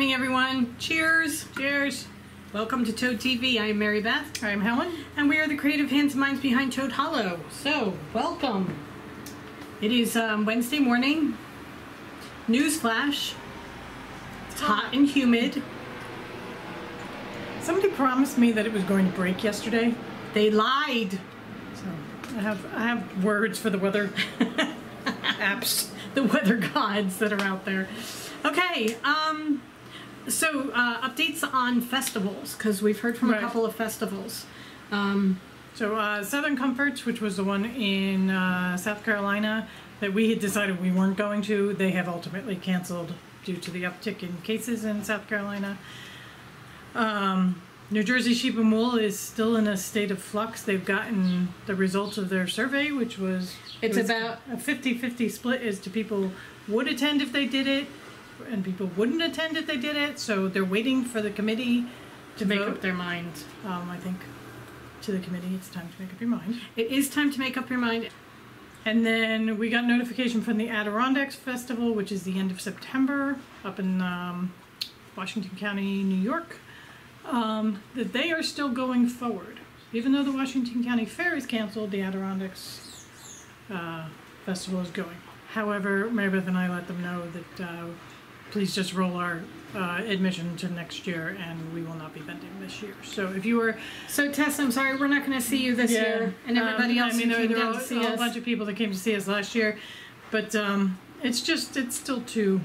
morning, everyone. Cheers. Cheers. Welcome to Toad TV. I'm Mary Beth. I'm Helen. And we are the creative hands and minds behind Toad Hollow. So, welcome. It is Wednesday morning. Newsflash. It's hot and humid. Somebody promised me that it was going to break yesterday. They lied. So I have words for the weather apps. The weather gods that are out there. Okay, so updates on festivals, because we've heard from a couple of festivals. So Southern Comforts, which was the one in South Carolina that we had decided we weren't going to, they have ultimately canceled due to the uptick in cases in South Carolina. New Jersey Sheep and Wool is still in a state of flux. They've gotten the results of their survey, which was... It's about a 50-50 split as to people would attend if they did it, and people wouldn't attend if they did it. So they're waiting for the committee to make up their mind. I think to the committee, it's time to make up your mind. It is time to make up your mind. And then we got notification from the Adirondacks Festival, which is the end of September, up in Washington County, New York, that they are still going forward. Even though the Washington County Fair is canceled, the Adirondacks Festival is going. However, Mary Beth and I let them know that please just roll our admission to next year, and we will not be vending this year. So if you were... So Tess, I'm sorry, we're not going to see you this year, and everybody else who came down to see us. A bunch of people that came to see us last year, but it's still too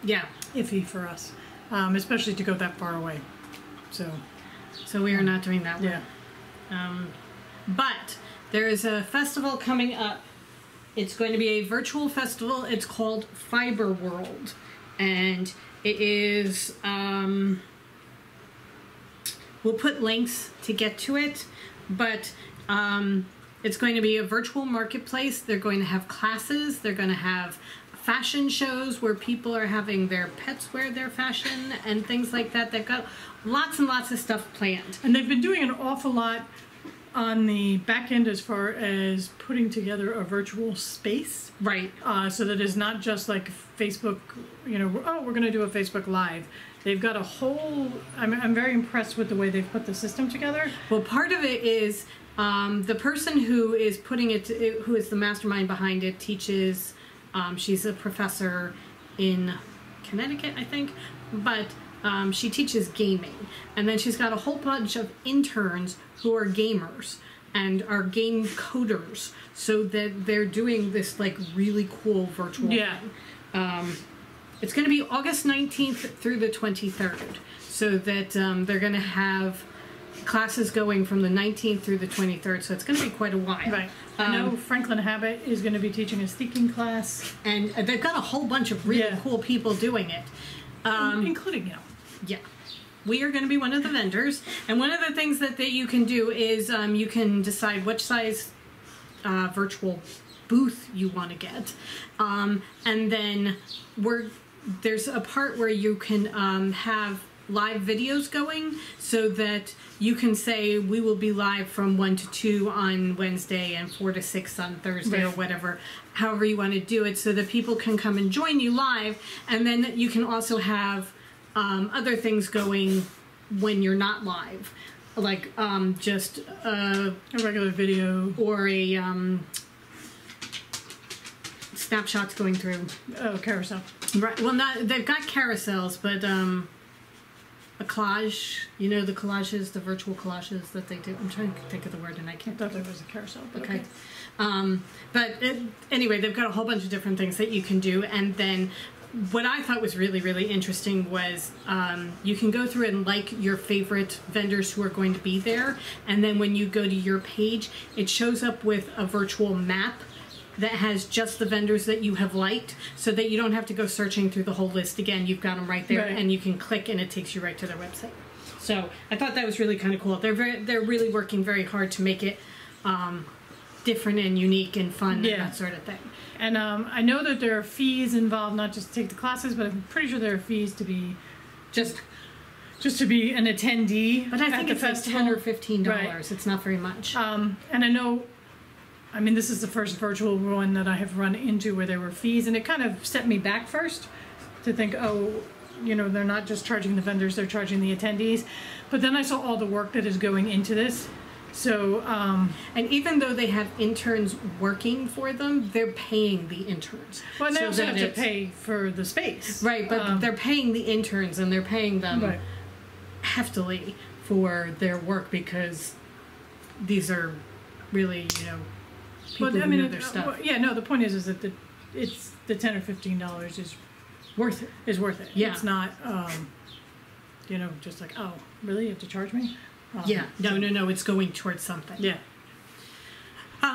iffy for us, especially to go that far away. So we are not doing that one. Yeah. But there is a festival coming up. It's going to be a virtual festival. It's called Fiber World. And it is, we'll put links to get to it, but it's going to be a virtual marketplace. They're going to have classes. They're going to have fashion shows where people are having their pets wear their fashion and things like that. They've got lots and lots of stuff planned. And they've been doing an awful lot on the back end as far as putting together a virtual space. Right. So that it's not just like Facebook, you know, oh, we're going to do a Facebook Live. They've got a whole, I'm very impressed with the way they've put the system together. Well, part of it is the person who is putting it, who is the mastermind behind it, teaches, she's a professor in Connecticut, I think, but she teaches gaming. And then she's got a whole bunch of interns who are gamers and are game coders, so that they're doing this like really cool virtual thing. It's going to be August 19th through the 23rd, so that they're going to have classes going from the 19th through the 23rd, so it's going to be quite a while. Right. I know Franklin Habit is going to be teaching a steeking class. And they've got a whole bunch of really cool people doing it. Including you. Yeah. We are going to be one of the vendors, and one of the things that you can do is you can decide which size virtual booth you want to get, and then there's a part where you can have live videos going, so that you can say we will be live from 1 to 2 on Wednesday and 4 to 6 on Thursday, or whatever, however you want to do it, so that people can come and join you live, and then you can also have other things going when you're not live, like just a regular video or a snapshots going through. Oh, carousel. Right. Well, they've got carousels, but a collage. You know, the collages, the virtual collages that they do. I'm trying to think of the word, and I can't. I thought there was a carousel. But okay. Anyway, they've got a whole bunch of different things that you can do, and then what I thought was really, really interesting was you can go through and like your favorite vendors who are going to be there, and then when you go to your page, it shows up with a virtual map that has just the vendors that you have liked, so that you don't have to go searching through the whole list again. You've got them right there, and you can click and it takes you right to their website. So I thought that was really kind of cool. They're really working very hard to make it different and unique and fun and that sort of thing. And I know that there are fees involved, not just to take the classes, but I'm pretty sure there are fees to be just to be an attendee. But I think it's like $10 or $15. Right. It's not very much. And I know, I mean, this is the first virtual one that I have run into where there were fees, and it kind of set me back first to think, oh, you know, they're not just charging the vendors, they're charging the attendees. But then I saw all the work that is going into this. So, and even though they have interns working for them, they're paying the interns. well, and they So also that have to it's- pay for the space. Right, but they're paying the interns and they're paying them Right. heftily for their work because these are really, you know, people But I who mean, know their stuff. well, yeah, no, the point is that it's the $10 or $15 Worth it. is worth it. Yeah. It's not, you know, just like, oh, really? You have to charge me? Yeah. No. It's going towards something. Yeah.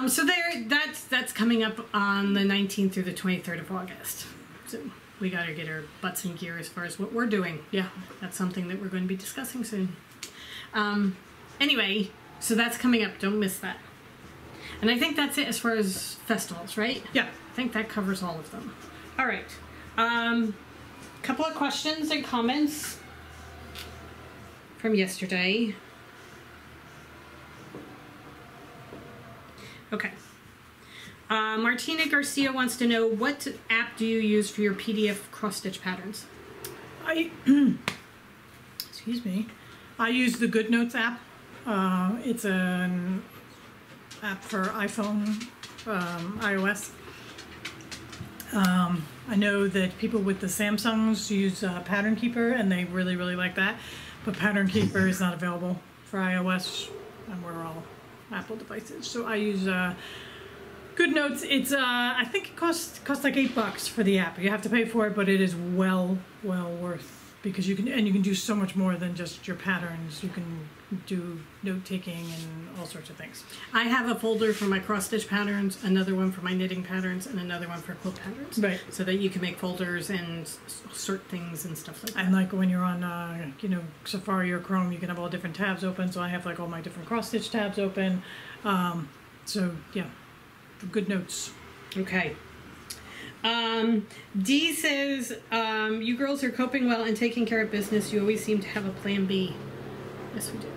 So that's coming up on the 19th through the 23rd of August. So we got to get our butts in gear as far as what we're doing. Yeah. That's something that we're going to be discussing soon. Anyway, so that's coming up. Don't miss that. And I think that's it as far as festivals, right? Yeah. I think that covers all of them. All right. Couple of questions and comments from yesterday. Okay. Martina Garcia wants to know, what app do you use for your PDF cross-stitch patterns? Excuse me. I use the GoodNotes app. It's an app for iPhone, iOS. I know that people with the Samsungs use Pattern Keeper, and they really, really like that. But Pattern Keeper is not available for iOS, and we're all Apple devices. So I use GoodNotes. It's I think it costs like $8 for the app. You have to pay for it, but it is well worth, because you can do so much more than just your patterns. You can do note taking and all sorts of things. I have a folder for my cross-stitch patterns, another one for my knitting patterns, and another one for quilt patterns. Right. So that you can make folders and sort things and stuff like that. And like when you're on, you know, Safari or Chrome, you can have all different tabs open. So I have like all my different cross-stitch tabs open. So yeah, GoodNotes. Okay. Dee says, you girls are coping well and taking care of business. You always seem to have a plan B. Yes, we do.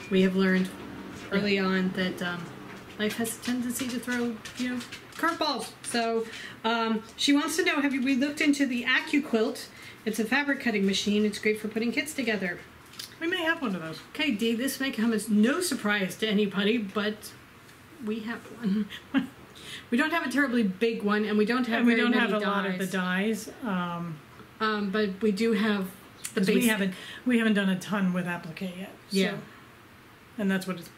We have learned early on that life has a tendency to throw, you know, curveballs. So she wants to know, we looked into the AccuQuilt? It's a fabric cutting machine. It's great for putting kits together. We may have one of those. Okay, Dee, this may come as no surprise to anybody, but we have one. We don't have a terribly big one, and we don't have very many a lot of the dies. But we do have the basic. We haven't done a ton with applique yet. So. Yeah. And that's what it's,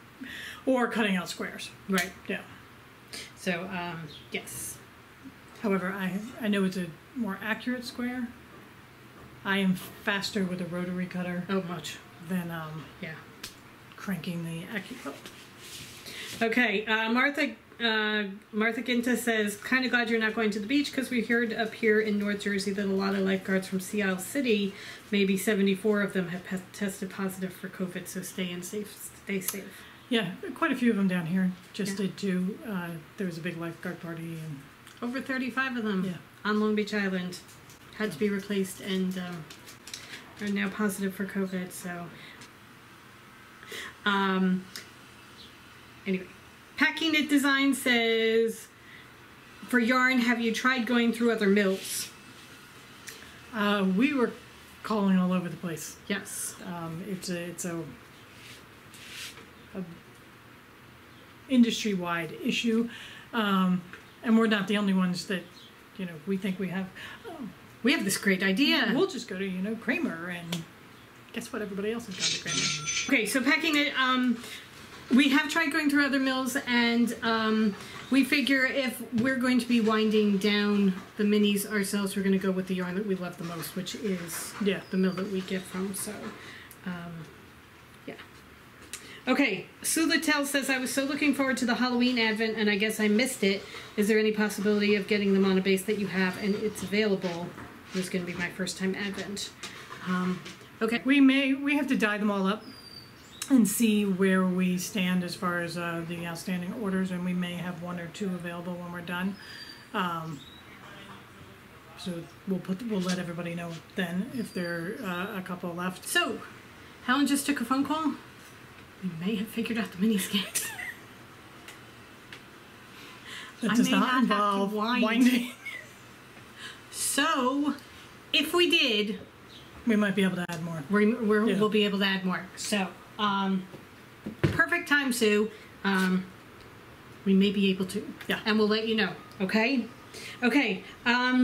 or cutting out squares. Right. Yeah. So yes. However, I know it's a more accurate square. I am faster with a rotary cutter. Oh, much. Than yeah. Cranking the AccuQuilt. Okay, Martha Ginta says, kind of glad you're not going to the beach, because we heard up here in North Jersey that a lot of lifeguards from Sea Isle City, maybe 74 of them, have tested positive for COVID, so stay safe. Yeah, quite a few of them down here just did too. There was a big lifeguard party. And over 35 of them on Long Beach Island had to be replaced and are now positive for COVID, so... Anyway, Packing It Design says, for yarn, have you tried going through other mills? We were calling all over the place. Yes. It's a industry-wide issue, and we're not the only ones that, you know, we think we have. We have this great idea. We'll just go to, you know, Kramer, and guess what? Everybody else has gone to Kramer. Okay, so Packing It. We have tried going through other mills, and we figure if we're going to be winding down the minis ourselves, we're going to go with the yarn that we love the most, which is the mill that we get from. So, yeah. Okay, Sulatel says, I was so looking forward to the Halloween Advent, and I guess I missed it. Is there any possibility of getting them on a base that you have and it's available? It was going to be my first time Advent. Okay. We have to dye them all up and see where we stand as far as the outstanding orders, and we may have one or two available when we're done. So we'll let everybody know then if there are a couple left. So, Helen just took a phone call. We may have figured out the mini skeins. That does not involve winding. So, if we did, We might be able to add more. We'll be able to add more. So, perfect time, Sue. We may be able to. Yeah. And we'll let you know. Okay? Okay.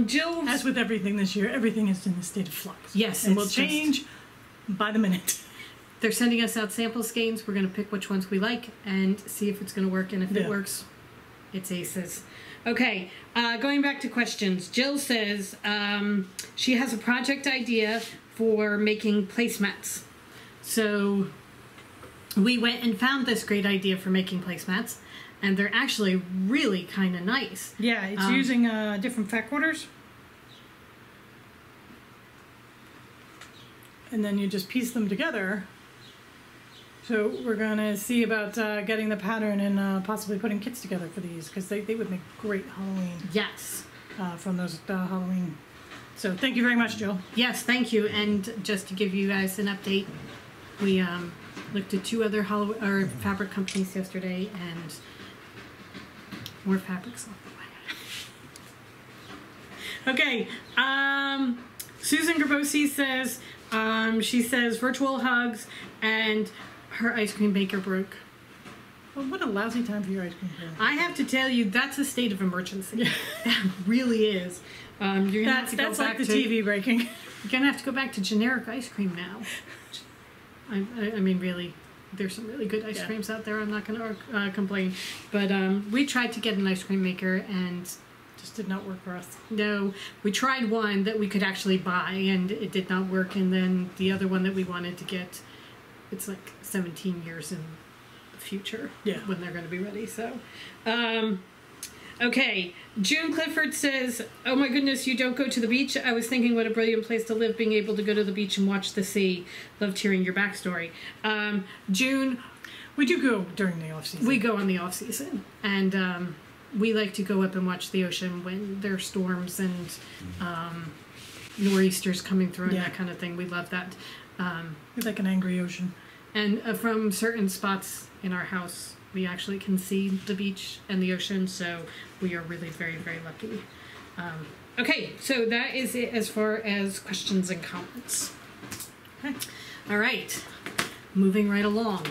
Jill. As with everything this year, everything is in a state of flux. Yes. And will change by the minute. They're sending us out sample skeins. We're going to pick which ones we like and see if it's going to work. And if it works, it's aces. Okay, going back to questions. Jill says she has a project idea for making placemats. So we went and found this great idea for making placemats, and they're actually really kind of nice. Yeah, it's using different fat quarters. And then you just piece them together. So we're going to see about getting the pattern and possibly putting kits together for these, because they would make great Halloween. Yes. From those Halloween. So thank you very much, Jill. Yes, thank you. And just to give you guys an update, we looked at 2 other fabric companies yesterday, and more fabrics on the way. Okay. Susan Gerbosi says, she says virtual hugs and her ice cream maker broke. Well, what a lousy time for your ice cream maker. I have to tell you, that's a state of emergency. That really is. You're gonna have to go back like the TV breaking. You're gonna have to go back to generic ice cream now. I mean, really, there's some really good ice creams out there. I'm not gonna complain, but we tried to get an ice cream maker and just did not work for us. No, we tried one that we could actually buy, and it did not work. And then the other one that we wanted to get, it's like 17 years in the future when they're going to be ready. So, okay. June Clifford says, oh my goodness, you don't go to the beach? I was thinking what a brilliant place to live, being able to go to the beach and watch the sea. Loved hearing your backstory. June. We do go during the off-season. We go on the off-season. And we like to go up and watch the ocean when there are storms and nor'easters coming through and that kind of thing. We love that. It's like an angry ocean. And from certain spots in our house, we actually can see the beach and the ocean, so we are really very, very lucky. Okay, so that is it as far as questions and comments. Okay. All right, moving right along.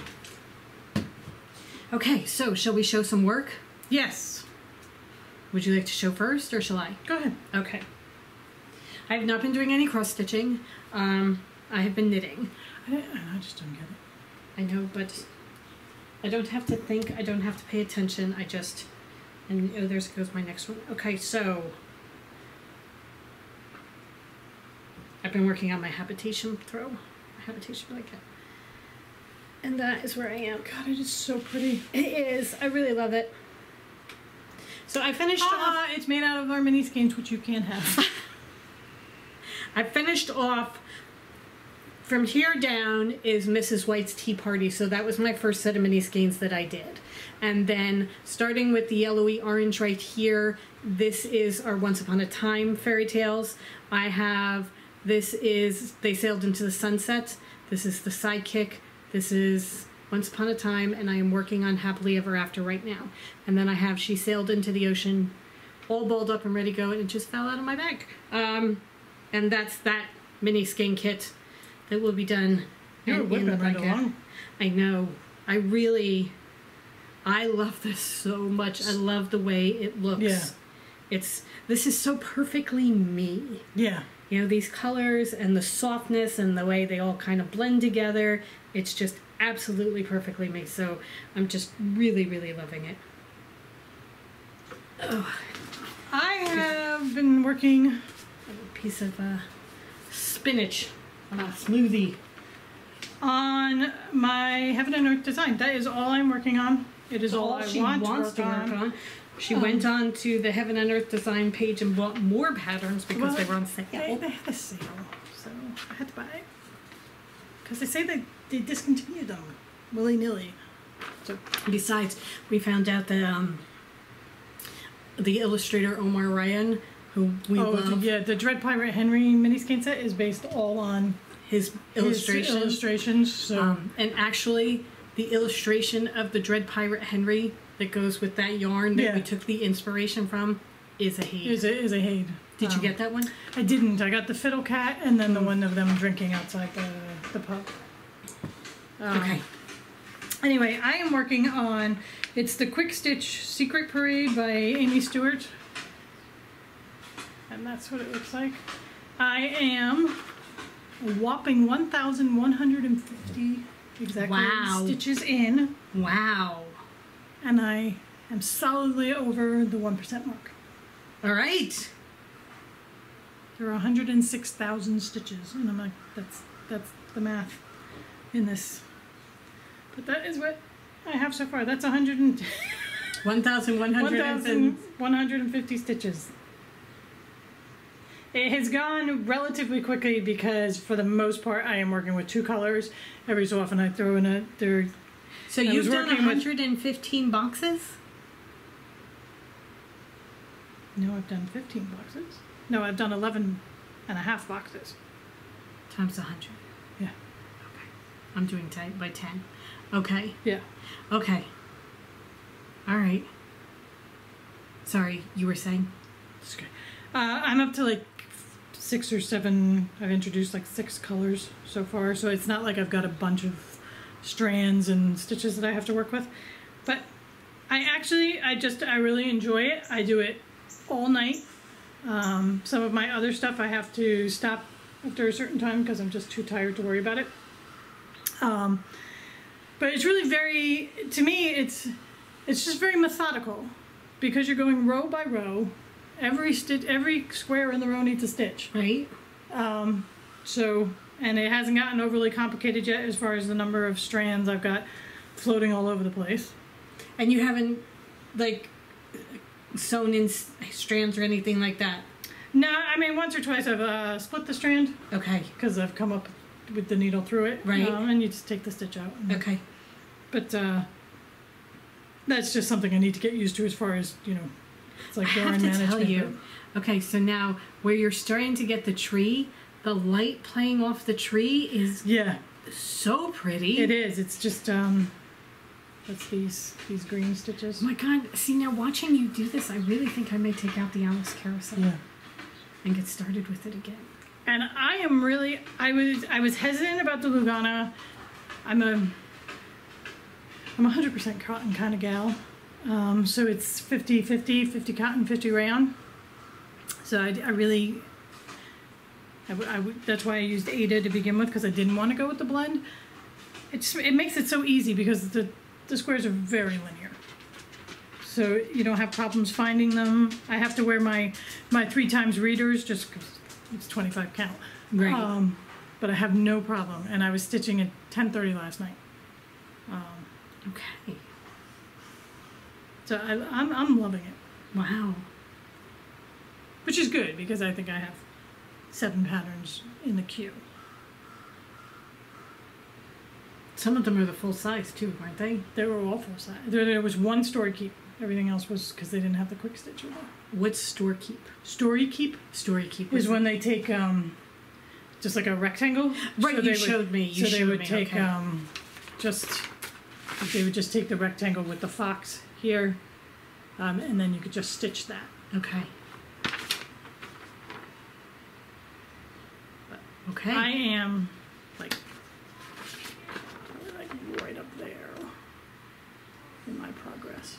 Okay, so shall we show some work? Yes. Would you like to show first, or shall I? Go ahead. Okay. I have not been doing any cross stitching. I have been knitting. I just don't get it. I know, but I don't have to think. I don't have to pay attention. I just... And oh, there goes my next one. Okay, so... I've been working on my habitation throw. My habitation blanket. And that is where I am. God, it is so pretty. It is. I really love it. So I finished off... It's made out of our mini skeins, which you can't have. I finished off... From here down is Mrs. White's Tea Party, so that was my first set of mini skeins that I did. And then, starting with the yellowy orange right here, this is our Once Upon a Time fairy tales. I have, this is They Sailed into the Sunset. This is the Sidekick. This is Once Upon a Time, and I am working on Happily Ever After right now. And then I have She Sailed into the Ocean, all balled up and ready to go, and it just fell out of my bag. And that's that mini skein kit that will be done in the blanket. I know. I love this so much. I love the way it looks. Yeah. This is so perfectly me. Yeah. You know, these colors and the softness and the way they all kind of blend together. It's just absolutely perfectly me. So I'm just really, really loving it. Oh. I have been working a piece of spinach. Smoothie on my Heaven and Earth design. That is all I'm working on. It is all I want to work on. She went on to the Heaven and Earth design page and bought more patterns because they were on sale. They had a sale, so I had to buy it. Because they say they discontinued them willy-nilly. So besides, we found out that the illustrator Omar Ryan, who we love. Yeah, the Dread Pirate Henry mini skein set is based all on his illustrations. So. And actually, the illustration of the Dread Pirate Henry that goes with that yarn that we took the inspiration from is a Haid. Is a Haid. Did you get that one? I didn't. I got the fiddle cat and then the one of them drinking outside the pub. Okay. Anyway, I am working on, it's the Quick Stitch Secret Parade by Amy Stewart. And that's what it looks like. I am a whopping 1,150 exactly stitches in. Wow. And I am solidly over the 1% mark. All right. There are 106,000 stitches, and I'm like, that's the math in this. But that is what I have so far. That's 1,150 stitches. It has gone relatively quickly because, for the most part, I am working with 2 colors. Every so often, I throw in a third. So you've done 115 boxes? No, I've done 15 boxes. No, I've done 11.5 boxes. Times 100. Yeah. Okay. I'm doing 10 by 10. Okay. Yeah. Okay. All right. Sorry, you were saying? It's okay. I'm up to like 6 or 7. I've introduced like 6 colors so far, so it's not like I've got a bunch of strands and stitches that I have to work with. But I really enjoy it. I do it all night. Some of my other stuff I have to stop after a certain time because I'm just too tired to worry about it. But it's really very, to me, it's just very methodical because you're going row by row. Every square in the row needs a stitch. Right. So, and it hasn't gotten overly complicated yet as far as the number of strands I've got floating all over the place. And you haven't, like, sewn in strands or anything like that? No, I mean, once or twice I've split the strand. Okay. Because I've come up with the needle through it. Right. And you just take the stitch out. Okay. But that's just something I need to get used to as far as, it's like I have to tell you. Okay, so now where you're starting to get the tree, the light playing off the tree is so pretty. It is. It's just that's these green stitches. Oh my God! See, now watching you do this, I really think I may take out the Alice carousel and get started with it again. And I am really, I was hesitant about the Lugana. I'm a 100% cotton kind of gal. So it's 50-50, 50 cotton, 50 rayon. So I that's why I used Ada to begin with, because I didn't want to go with the blend. It makes it so easy because the squares are very linear. So you don't have problems finding them. I have to wear my 3 times readers just because it's 25 count. Right. But I have no problem. And I was stitching at 10:30 last night. Okay. So I'm loving it. Wow. Which is good because I think I have 7 patterns in the queue. Some of them are the full size too, weren't they? They were all full size. There was 1 story keep. Everything else was because they didn't have the quick stitch with it. What's store keep? Story keep? Story keep is when they take just like a rectangle. Right, so you showed me. They would take they would just take the rectangle with the fox here, and then you could just stitch that. Okay. Okay. I am like right up there in my progress.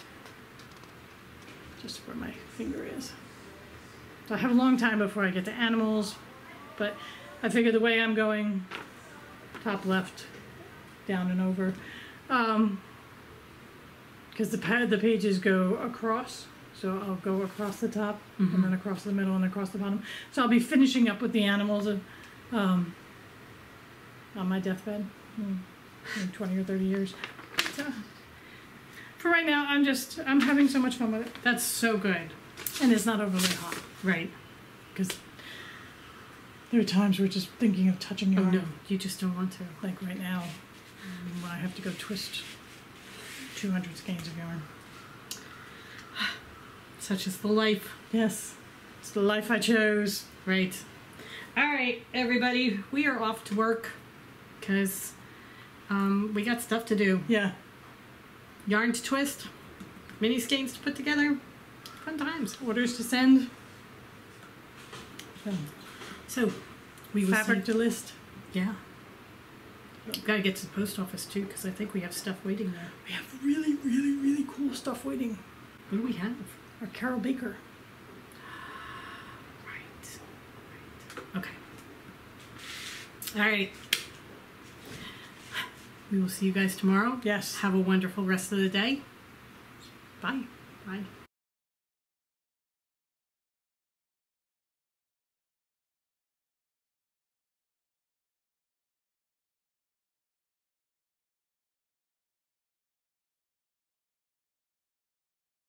Just where my finger is. So I have a long time before I get to animals, but I figure the way I'm going, top left, down and over, because the pages go across, so I'll go across the top, and then across the middle and across the bottom. So I'll be finishing up with the animals on my deathbed in 20 or 30 years. So for right now, I'm having so much fun with it. That's so good. And it's not overly hot. Right. Because there are times we're just thinking of touching your arm. No, you just don't want to. Like right now, when I have to go twist 200 skeins of yarn. Such is the life. Yes. It's the life I chose. Right. All right, everybody. We are off to work because we got stuff to do. Yeah. Yarn to twist. Mini skeins to put together. Fun times. Orders to send. So, we will Fabric see. to list. Yeah. Gotta get to the post office too, because I think we have stuff waiting there. We have really, really, really cool stuff waiting. What do we have? Our Carol Baker. Right. Okay. All right. We will see you guys tomorrow. Yes. Have a wonderful rest of the day. Bye. Bye.